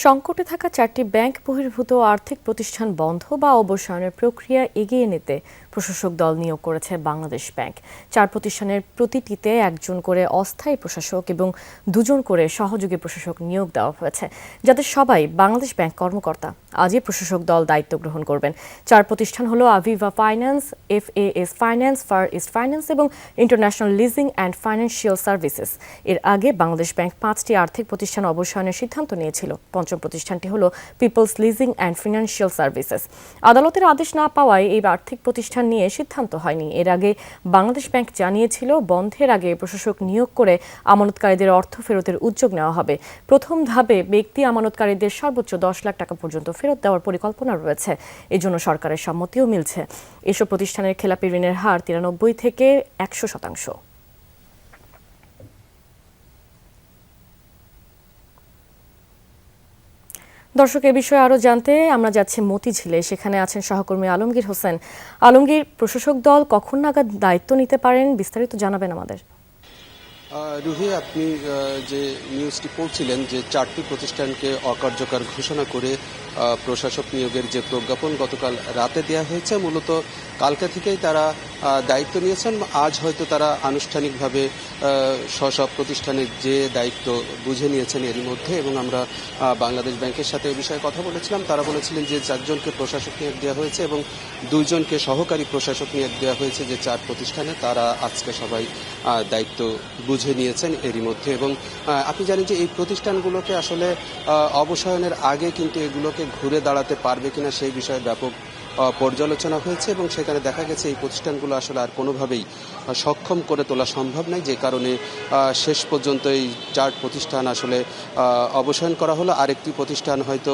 সংকটে থাকা 4টি ব্যাংক বহির্ভূত আর্থিক প্রতিষ্ঠান বন্ধ বা অবসানের প্রক্রিয়া এগিয়ে নিতে প্রশাসক দল নিয়োগ করেছে বাংলাদেশ ব্যাংক। 4 প্রতিষ্ঠানের প্রতিটিতে একজন করে অস্থায়ী প্রশাসক এবং 2জন করে সহযোগী প্রশাসক নিয়োগ দেওয়া হয়েছে, যাদের সবাই বাংলাদেশ ব্যাংক কর্মকর্তা। আজই প্রশাসক দল দায়িত্ব গ্রহণ করবেন। 4 প্রতিষ্ঠান হলো Aviva finance, FAS finance, far east finance এবং international leasing and financial services. এর আগে বাংলাদেশ ব্যাংক 5টি আর্থিক প্রতিষ্ঠান অবসানের সিদ্ধান্ত নিয়েছিল। পঞ্চম প্রতিষ্ঠানটি হলো peoples leasing and financial services. আদালতের আদেশ না পাওয়ায় এই আর্থিক প্রতিষ্ঠান নিয়ে সিদ্ধান্ত হয়নি। এর আগে বাংলাদেশ ব্যাংক জানিয়েছিল বন্ধের আগে প্রশাসক নিয়োগ করে আমানতকারীদের অর্থ ফেরতের উদ্যোগ নেওয়া হবে। প্রথম ধাপে ব্যক্তি আমানতকারীদের সর্বোচ্চ 10 লাখ টাকা পর্যন্ত ফেরত দেওয়ার পরিকল্পনা রয়েছে। এজন্য সরকারের সম্মতিও মিলছে। এসব প্রতিষ্ঠানের খেলাপি ঋণের হার 93 থেকে 100%। দর্শক, এ বিষয়ে আরো জানতে আমরা যাচ্ছি মতিঝিলে। সেখানে আছেন সহকর্মী আলমগীর হোসেন। আলমগীর, প্রশাসক দল কখন নাগাদ দায়িত্ব নিতে পারেন, বিস্তারিত জানাবেন আমাদের। রুহি, আপনি যে নিউজটি পড়ছিলেন যে 4টি প্রতিষ্ঠানকে অকার্যকর ঘোষণা করে প্রশাসক নিয়োগের যে প্রজ্ঞাপন গতকাল রাতে দেওয়া হয়েছে, মূলত কালকে থেকেই তারা দায়িত্ব নিয়েছেন। আজ হয়তো তারা আনুষ্ঠানিকভাবে সব প্রতিষ্ঠানের যে দায়িত্ব বুঝে নিয়েছেন এর মধ্যে। এবং আমরা বাংলাদেশ ব্যাংকের সাথে এই বিষয়ে কথা বলেছিলাম। তারা বলেছিলেন যে 4 জনকে প্রশাসক নিয়োগ দেওয়া হয়েছে এবং 2 জনকে সহকারী প্রশাসক নিয়োগ দেওয়া হয়েছে। যে 4 প্রতিষ্ঠানে তারা আজকে সবাই দায়িত্ব বুঝে নিয়েছেন এরই মধ্যে। এবং আপনি জানেন যে এই প্রতিষ্ঠানগুলোকে আসলে অবসায়নের আগে কিন্তু এগুলোকে ঘুরে দাঁড়াতে পারবে কিনা সেই বিষয়ে ব্যাপক পর্যালোচনা হয়েছে এবং সেখানে দেখা গেছে এই প্রতিষ্ঠানগুলো আসলে আর কোনোভাবেই সক্ষম করে তোলা সম্ভব নয়, যে কারণে শেষ পর্যন্ত এই 4 প্রতিষ্ঠান আসলে অবসায়ন করা হলো। আরেকটি প্রতিষ্ঠান হয়তো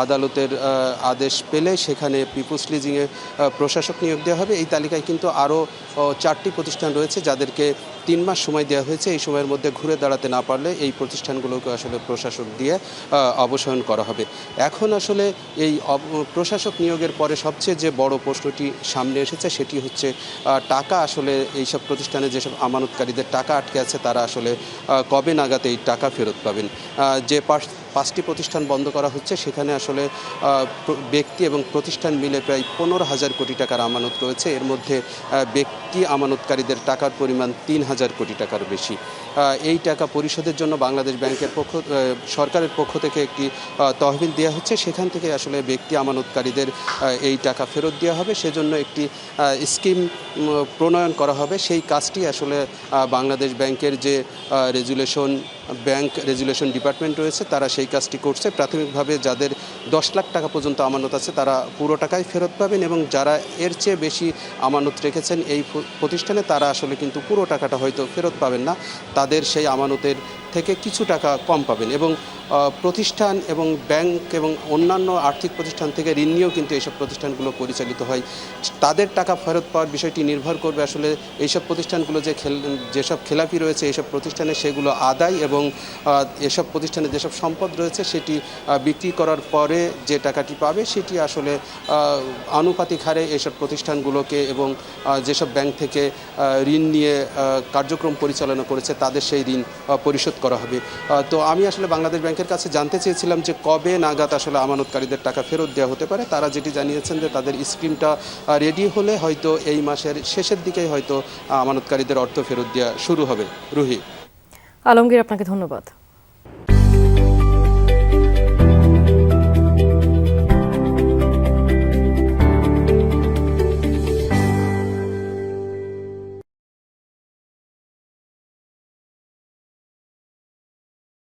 আদালতের আদেশ পেলে সেখানে পিপলস লিজিংয়ে প্রশাসক নিয়োগ দেওয়া হবে। এই তালিকায় কিন্তু আরও 4টি প্রতিষ্ঠান রয়েছে যাদেরকে 3 মাস সময় দেওয়া হয়েছে। এই সময়ের মধ্যে ঘুরে দাঁড়াতে না পারলে এই প্রতিষ্ঠানগুলোকে আসলে প্রশাসক দিয়ে অবসায়ন করা হবে। এখন আসলে এই প্রশাসক নিয়োগের পরে সবচেয়ে যে বড় প্রশ্নটি সামনে এসেছে সেটি হচ্ছে টাকা। আসলে এইসব প্রতিষ্ঠানে যেসব আমানতকারীদের টাকা আটকে আছে তারা আসলে কবে নাগাদ এই টাকা ফেরত পাবেন। যে 5টি প্রতিষ্ঠান বন্ধ করা হচ্ছে সেখানে আসলে ব্যক্তি এবং প্রতিষ্ঠান মিলে প্রায় 15,000 কোটি টাকার আমানত রয়েছে। এর মধ্যে ব্যক্তি আমানতকারীদের টাকার পরিমাণ 3,000 কোটি টাকার বেশি। এই টাকা পরিশোধের জন্য বাংলাদেশ ব্যাংকের সরকারের পক্ষ থেকে একটি তহবিল দেওয়া হচ্ছে। সেখান থেকে আসলে ব্যক্তি আমানতকারীদের এই টাকা ফেরত দেওয়া হবে। সেজন্য একটি স্কিম প্রণয়ন করা হবে। সেই কাজটি আসলে বাংলাদেশ ব্যাংকের যে ব্যাংক রেজুলেশন ডিপার্টমেন্ট রয়েছে তারা সেই কাজটি করছে। প্রাথমিকভাবে যাদের 10 লাখ টাকা পর্যন্ত আমানত আছে তারা পুরো টাকাই ফেরত পাবেন এবং যারা এর চেয়ে বেশি আমানত রেখেছেন এই প্রতিষ্ঠানে তারা আসলে কিন্তু পুরো টাকাটা হয়তো ফেরত পাবেন না, তাদের সেই আমানতের থেকে কিছু টাকা কম পাবেন। এবং প্রতিষ্ঠান এবং ব্যাংক এবং অন্যান্য আর্থিক প্রতিষ্ঠান থেকে ঋণ নিয়েও কিন্তু এইসব প্রতিষ্ঠানগুলো পরিচালিত হয়। তাদের টাকা ফেরত পাওয়ার বিষয়টি নির্ভর করবে আসলে এইসব প্রতিষ্ঠানগুলো যেসব খেলাপি রয়েছে এইসব প্রতিষ্ঠানে সেগুলো আদায় এবং এসব প্রতিষ্ঠানে যেসব সম্পদ রয়েছে সেটি বিক্রি করার পরে যে টাকাটি পাবে সেটি আসলে আনুপাতিক হারে এইসব প্রতিষ্ঠানগুলোকে এবং যেসব ব্যাংক থেকে ঋণ নিয়ে কার্যক্রম পরিচালনা করেছে তাদের সেই ঋণ পরিশোধ করা হবে। তো আমি আসলে বাংলাদেশ ব্যাংকের কাছে জানতে চেয়েছিলাম যে কবে নাগাদ আসলে আমানতকারীদের টাকা ফেরত দেওয়া হতে পারে। তারা যেটি জানিয়েছেন যে তাদের স্কিমটা রেডি হলে হয়তো এই মাসের শেষের দিকেই হয়তো আমানতকারীদের অর্থ ফেরত দেওয়া শুরু হবে। রুহি। আলমগীর, আপনাকে ধন্যবাদ।